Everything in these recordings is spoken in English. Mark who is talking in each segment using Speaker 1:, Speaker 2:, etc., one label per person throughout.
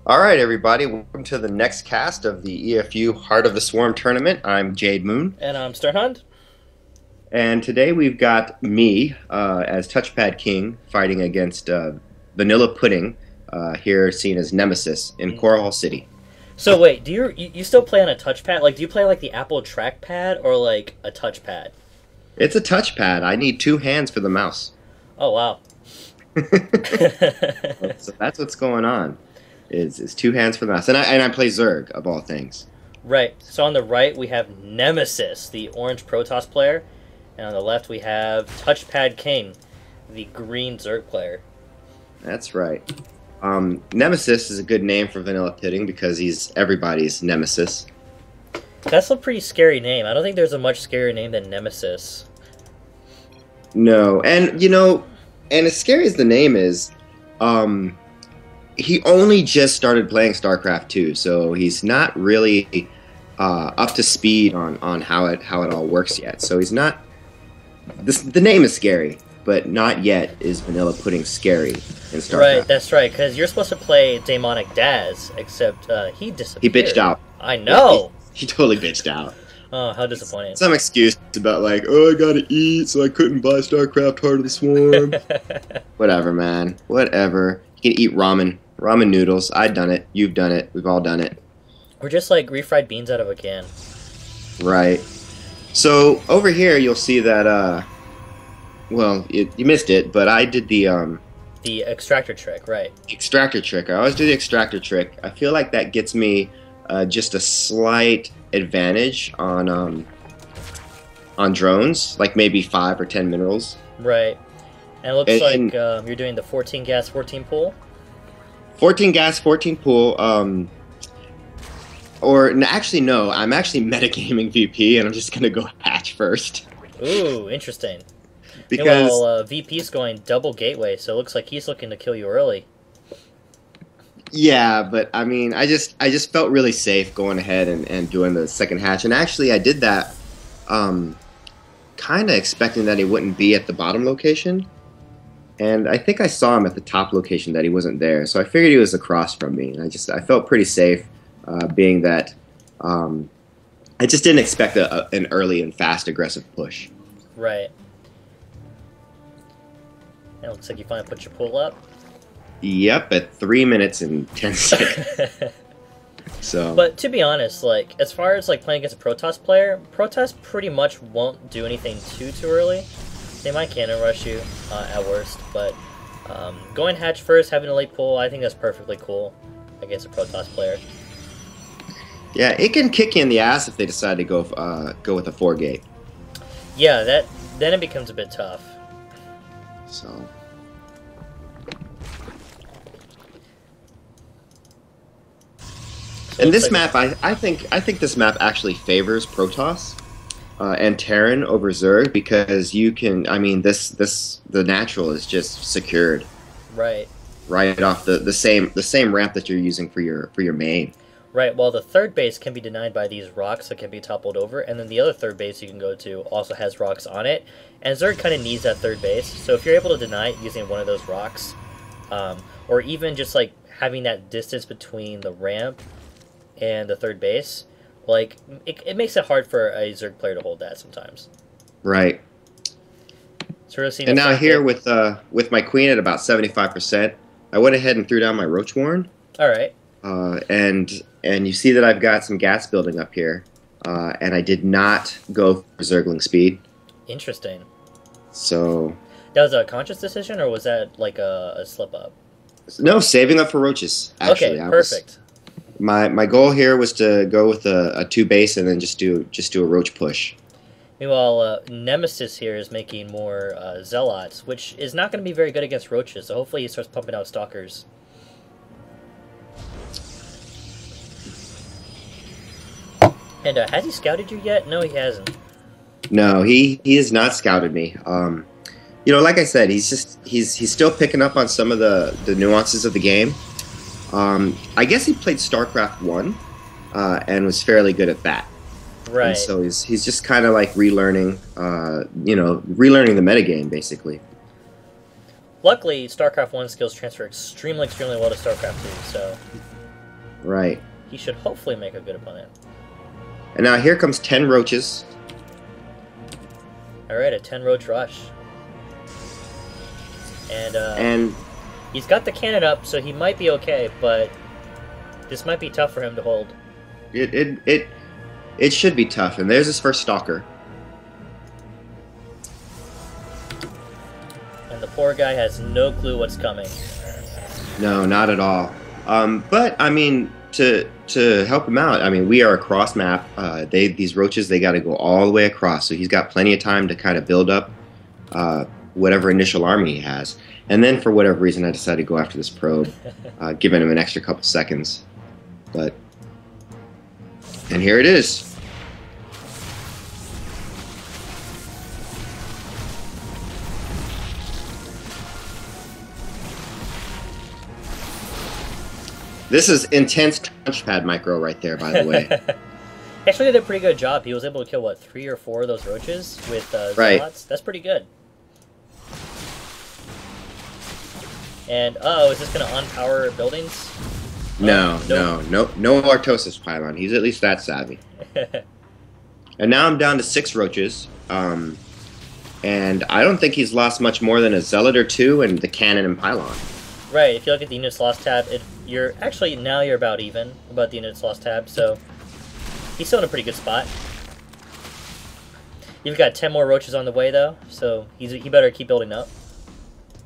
Speaker 1: All right, everybody, welcome to the next cast of the EfU Heart of the Swarm tournament. I'm JaydeMoon,
Speaker 2: And I'm Sternhund.
Speaker 1: and today we've got me as Touchpad King fighting against VanillaPudding, here seen as Nemesis in Coral City.
Speaker 2: So wait, do you still play on a touchpad? Like, do you play like the Apple trackpad or like a touchpad?
Speaker 1: It's a touchpad. I need two hands for the mouse.
Speaker 2: Oh wow.
Speaker 1: So that's what's going on. Is two hands for the mouse, and I play Zerg of all things.
Speaker 2: Right. So on the right we have Nemesis, the orange Protoss player, and on the left we have Touchpad King, the green Zerg player.
Speaker 1: That's right. Nemesis is a good name for VanillaPudding because he's everybody's nemesis.
Speaker 2: That's a pretty scary name. I don't think there's a much scarier name than Nemesis.
Speaker 1: No, and and as scary as the name is, he only just started playing Starcraft 2, so he's not really up to speed on how it all works yet. So he's not. The name is scary, but not yet is VanillaPudding scary in Starcraft.
Speaker 2: Right, that's right, because you're supposed to play Demonic Daz, except he disappeared.
Speaker 1: He bitched out.
Speaker 2: I know!
Speaker 1: He totally bitched out.
Speaker 2: Oh, how disappointing.
Speaker 1: Some excuse about like, oh, I gotta eat, so I couldn't buy Starcraft Heart of the Swarm. Whatever, man. Whatever. You can eat ramen. Ramen noodles. I've done it. You've done it. We've all done it.
Speaker 2: We're just like refried beans out of a can.
Speaker 1: Right. So, over here, you'll see that, well, you missed it, but I did the
Speaker 2: extractor trick, right.
Speaker 1: extractor trick. I always do the extractor trick. I feel like that gets me just a slight advantage on drones, like maybe 5 or 10 minerals.
Speaker 2: Right. And it looks like you're doing the 14 gas, 14 pool?
Speaker 1: 14 gas, 14 pool, actually, no, I'm actually metagaming VP, and I'm just going to go hatch first.
Speaker 2: Ooh, interesting.
Speaker 1: Because
Speaker 2: well, VP's going double gateway, so it looks like he's looking to kill you early.
Speaker 1: yeah, but I mean, I just felt really safe going ahead and doing the second hatch, and actually I did that kind of expecting that he wouldn't be at the bottom location. And I think I saw him at the top location that he wasn't there, so I figured he was across from me. And I felt pretty safe, being that I just didn't expect an early and fast aggressive push.
Speaker 2: Right. And it looks like you finally put your pull up.
Speaker 1: Yep, at 3 minutes and 10 seconds. So.
Speaker 2: But to be honest, like as far as like playing against a Protoss player, Protoss pretty much won't do anything too early. They might cannon rush you at worst, but going hatch first, having a late pull, I think that's perfectly cool against a Protoss player.
Speaker 1: Yeah, it can kick you in the ass if they decide to go with a 4-gate.
Speaker 2: Yeah, then it becomes a bit tough.
Speaker 1: So. And this map, I think this map actually favors Protoss and Terran over Zerg because you can. I mean, the natural is just secured.
Speaker 2: Right.
Speaker 1: Right off the same ramp that you're using for your main.
Speaker 2: Right. Well, the third base can be denied by these rocks that can be toppled over, and then the other third base you can go to also has rocks on it. And Zerg kind of needs that third base, so if you're able to deny it using one of those rocks, or even just like having that distance between the ramp and the third base, like it makes it hard for a Zerg player to hold that sometimes.
Speaker 1: Right.
Speaker 2: So we're seeing
Speaker 1: and now here with my queen at about 75%, I went ahead and threw down my Roach Warren.
Speaker 2: All right.
Speaker 1: And you see that I've got some gas building up here, and I did not go for Zergling speed.
Speaker 2: Interesting.
Speaker 1: So
Speaker 2: that was a conscious decision, or was that like a slip up?
Speaker 1: No, saving up for roaches. Actually,
Speaker 2: okay, perfect.
Speaker 1: My goal here was to go with a 2 base and then just do a roach push.
Speaker 2: Meanwhile, Nemesis here is making more Zealots, which is not going to be very good against roaches, so hopefully he starts pumping out Stalkers. And has he scouted you yet? No, he hasn't.
Speaker 1: No, he has not scouted me. Like I said, he's still picking up on some of the nuances of the game. I guess he played StarCraft 1 and was fairly good at that.
Speaker 2: Right.
Speaker 1: And so he's just kind of like relearning, relearning the metagame, basically.
Speaker 2: Luckily, StarCraft 1 skills transfer extremely well to StarCraft 2, so...
Speaker 1: Right.
Speaker 2: He should hopefully make a good opponent.
Speaker 1: And now here comes 10 roaches.
Speaker 2: Alright, a 10 roach rush.
Speaker 1: And
Speaker 2: he's got the cannon up, so he might be okay, but this might be tough for him to hold.
Speaker 1: It should be tough. And there's his first stalker.
Speaker 2: And the poor guy has no clue what's coming.
Speaker 1: No, not at all. But I mean, to help him out, I mean, we are across map. These roaches, they got to go all the way across, so he's got plenty of time to kind of build up whatever initial army he has. And then, for whatever reason, I decided to go after this probe, giving him an extra couple seconds. And here it is. This is intense touchpad micro right there, by the way.
Speaker 2: Actually, he did a pretty good job. He was able to kill, what, 3 or 4 of those roaches with
Speaker 1: right.
Speaker 2: Zealots? That's pretty good. And, is this going to unpower buildings?
Speaker 1: No Artosis pylon. He's at least that savvy. And now I'm down to 6 roaches. And I don't think he's lost much more than a zealot or 2 and the cannon and pylon.
Speaker 2: Right, if you look at the units lost tab, you're about even about the units lost tab, so he's still in a pretty good spot. You've got 10 more roaches on the way though, so he better keep building up.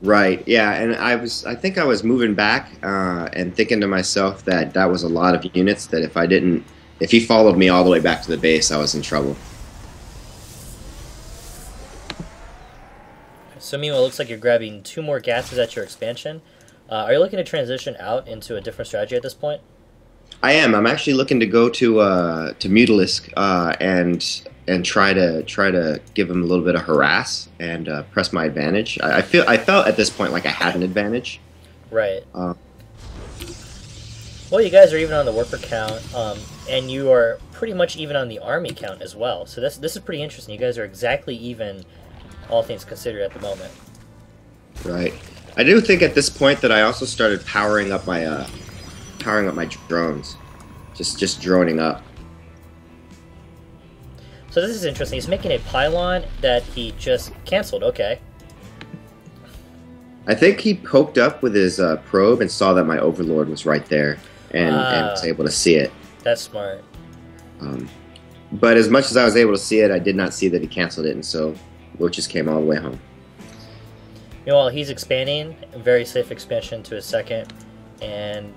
Speaker 1: Right, yeah, and I think I was moving back and thinking to myself that was a lot of units, that if he followed me all the way back to the base, I was in trouble.
Speaker 2: So meanwhile, it looks like you're grabbing 2 more gases at your expansion. Are you looking to transition out into a different strategy at this point?
Speaker 1: I am. I'm actually looking to go to Mutalisk and try to give him a little bit of harass and press my advantage. I felt at this point like I had an advantage.
Speaker 2: Right. Well, you guys are even on the worker count, and you are pretty much even on the army count as well. So this is pretty interesting. You guys are exactly even, all things considered, at the moment.
Speaker 1: Right. I do think at this point that I also started powering up my drones, just droning up.
Speaker 2: So this is interesting. He's making a pylon that he just canceled. Okay.
Speaker 1: I think he poked up with his probe and saw that my overlord was right there, and was able to see it.
Speaker 2: That's smart.
Speaker 1: But as much as I was able to see it, I did not see that he canceled it, and so roaches came all the way home.
Speaker 2: Meanwhile, he's expanding, a very safe expansion to his second, and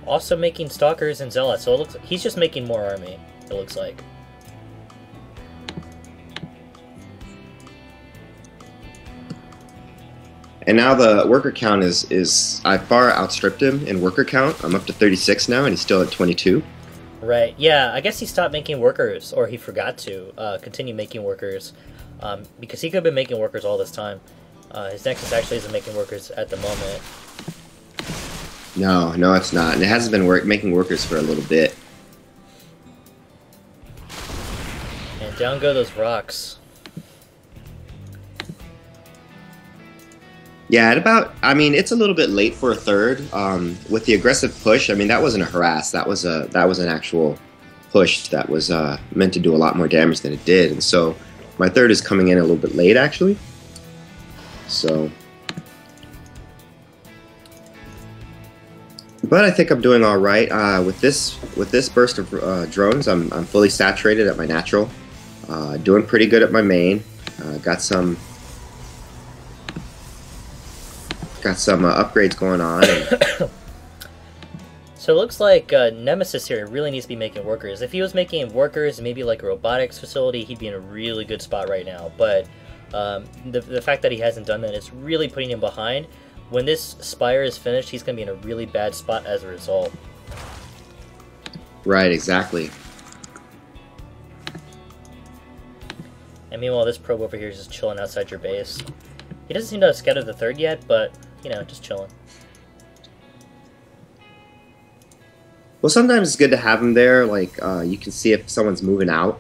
Speaker 2: also making stalkers and zealots. So it looks like he's just making more army, it looks like.
Speaker 1: And now the worker count is I far outstripped him in worker count. I'm up to 36 now, and he's still at 22.
Speaker 2: Right, yeah, I guess he stopped making workers, or he forgot to continue making workers. Because he could have been making workers all this time. His Nexus actually isn't making workers at the moment.
Speaker 1: No, it's not. And it hasn't been making workers for a little bit.
Speaker 2: And down go those rocks.
Speaker 1: Yeah, it's a little bit late for a third. With the aggressive push, I mean, that wasn't a harass. That was an actual push that was meant to do a lot more damage than it did. And so my third is coming in a little bit late, actually. So, but I think I'm doing all right with this burst of drones. I'm fully saturated at my natural, doing pretty good at my main. Got some upgrades going on.
Speaker 2: So it looks like Nemesis here really needs to be making workers. If he was making workers, maybe like a robotics facility, he'd be in a really good spot right now. But the fact that he hasn't done that is really putting him behind. When this Spire is finished, he's going to be in a really bad spot as a result.
Speaker 1: Right, exactly.
Speaker 2: And meanwhile, this probe over here is just chilling outside your base. He doesn't seem to have scattered the third yet, but, you know, just chilling.
Speaker 1: Well, sometimes it's good to have him there. Like, you can see if someone's moving out.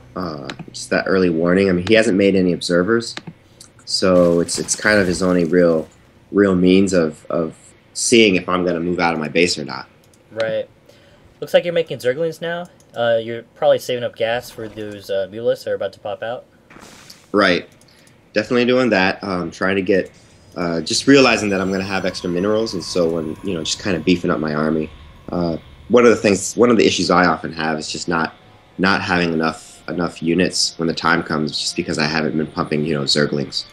Speaker 1: Just that early warning. I mean, he hasn't made any observers, so it's kind of his only real means of seeing if I'm going to move out of my base or not.
Speaker 2: Right. Looks like you're making Zerglings now. You're probably saving up gas for those Mulas that are about to pop out.
Speaker 1: Right. Definitely doing that. Trying to get, just realizing that I'm going to have extra minerals, and so when just kind of beefing up my army. One of the issues I often have is just not having enough units when the time comes, just because I haven't been pumping Zerglings.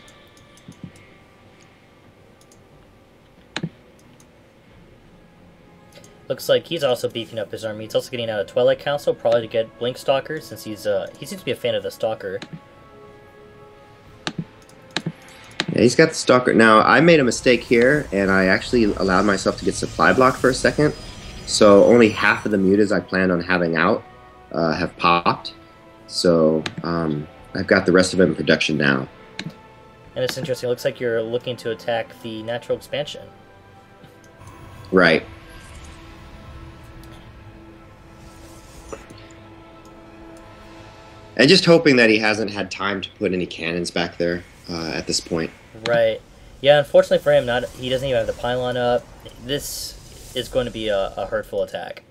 Speaker 2: Looks like he's also beefing up his army. He's also getting out of Twilight Council, probably to get Blink Stalker, since he seems to be a fan of the Stalker.
Speaker 1: Yeah, he's got the Stalker. Now, I made a mistake here, and I actually allowed myself to get supply block for a second. So only half of the mutas I planned on having out have popped. So I've got the rest of them in production now.
Speaker 2: And it's interesting. It looks like you're looking to attack the natural expansion.
Speaker 1: Right. And just hoping that he hasn't had time to put any cannons back there at this point.
Speaker 2: Right. Yeah, unfortunately for him, he doesn't even have the pylon up. This is going to be a hurtful attack.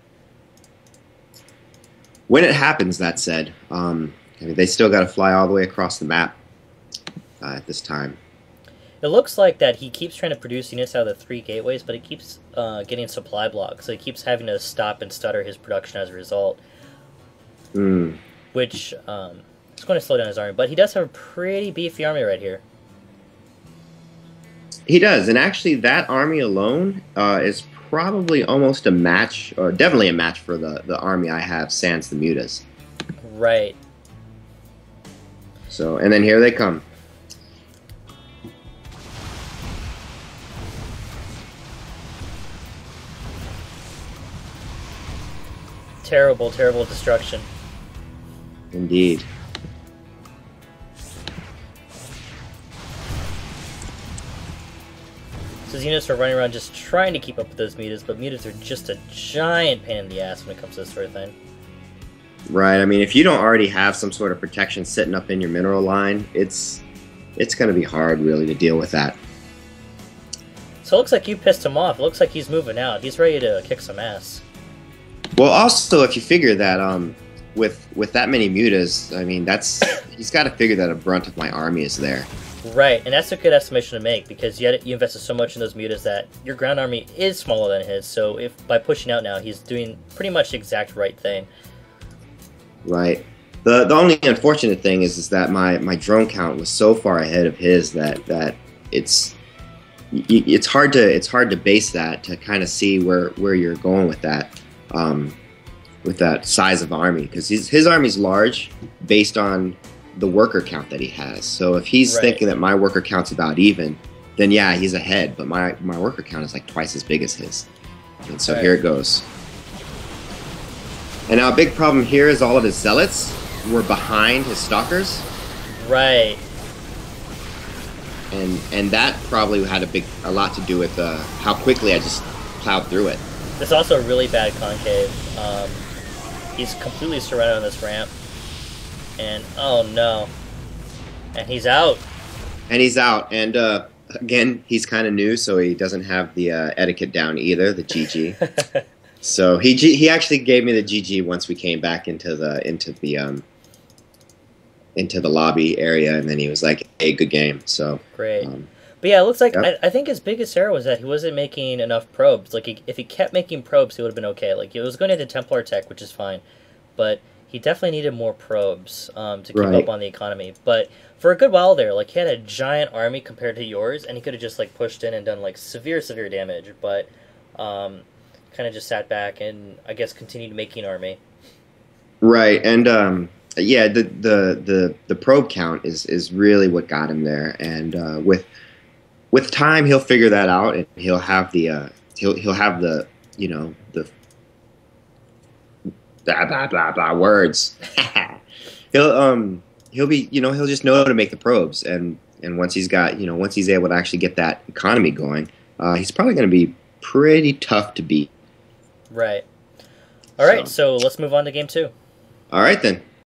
Speaker 1: When it happens, that said, I mean, they still got to fly all the way across the map at this time.
Speaker 2: It looks like that he keeps trying to produce units out of the 3 gateways, but he keeps getting supply blocks, so he keeps having to stop and stutter his production as a result. Which is going to slow down his army, but he does have a pretty beefy army right here.
Speaker 1: He does, and actually that army alone is probably almost a match, or definitely a match for the army I have sans the mutas.
Speaker 2: Right.
Speaker 1: So, and then here they come.
Speaker 2: Terrible, terrible destruction.
Speaker 1: Indeed.
Speaker 2: So his units are running around just trying to keep up with those mutas, but mutas are just a giant pain in the ass when it comes to this sort of thing.
Speaker 1: Right. I mean, if you don't already have some sort of protection sitting up in your mineral line, it's going to be hard, really, to deal with that.
Speaker 2: So it looks like you pissed him off. It looks like he's moving out. He's ready to kick some ass.
Speaker 1: Well, also, if you figure that with that many mutas, I mean, he's got to figure that a brunt of my army is there.
Speaker 2: Right, and that's a good estimation to make, because you invested so much in those mutas that your ground army is smaller than his, so if by pushing out now, he's doing pretty much the exact right thing.
Speaker 1: Right. The only unfortunate thing is that my drone count was so far ahead of his that it's hard to base that, to kind of see where you're going with that size of army, because his army's large based on the worker count that he has. So if he's thinking that my worker count's about even, then yeah, he's ahead, but my worker count is like twice as big as his. And so here it goes. And now a big problem here is all of his zealots were behind his stalkers.
Speaker 2: Right.
Speaker 1: And that probably had a lot to do with how quickly I just plowed through it.
Speaker 2: There's also a really bad concave. He's completely surrounded on this ramp. And oh no. And he's out. And he's out. And again, he's kind of new, so he doesn't have the etiquette down either, the GG. So he actually gave me the GG once we came back into the lobby area, and then he was like, "Hey, good game." So great. But yeah, it looks like I think his biggest error was that he wasn't making enough probes. Like if he kept making probes, he would have been okay. Like he was going to the Templar tech, which is fine, but he definitely needed more probes to keep up on the economy. But for a good while there, like he had a giant army compared to yours, and he could have just like pushed in and done like severe damage. But kind of just sat back and I guess continued making army. Right,
Speaker 1: and yeah, the probe count is really what got him there, and with time he'll figure that out, and he'll have the he'll have the the blah blah blah blah words. he'll be he'll just know how to make the probes, and once he's got once he's able to actually get that economy going, he's probably going to be pretty tough to beat.
Speaker 2: Right. All right, so let's move on to game 2.
Speaker 1: All right then.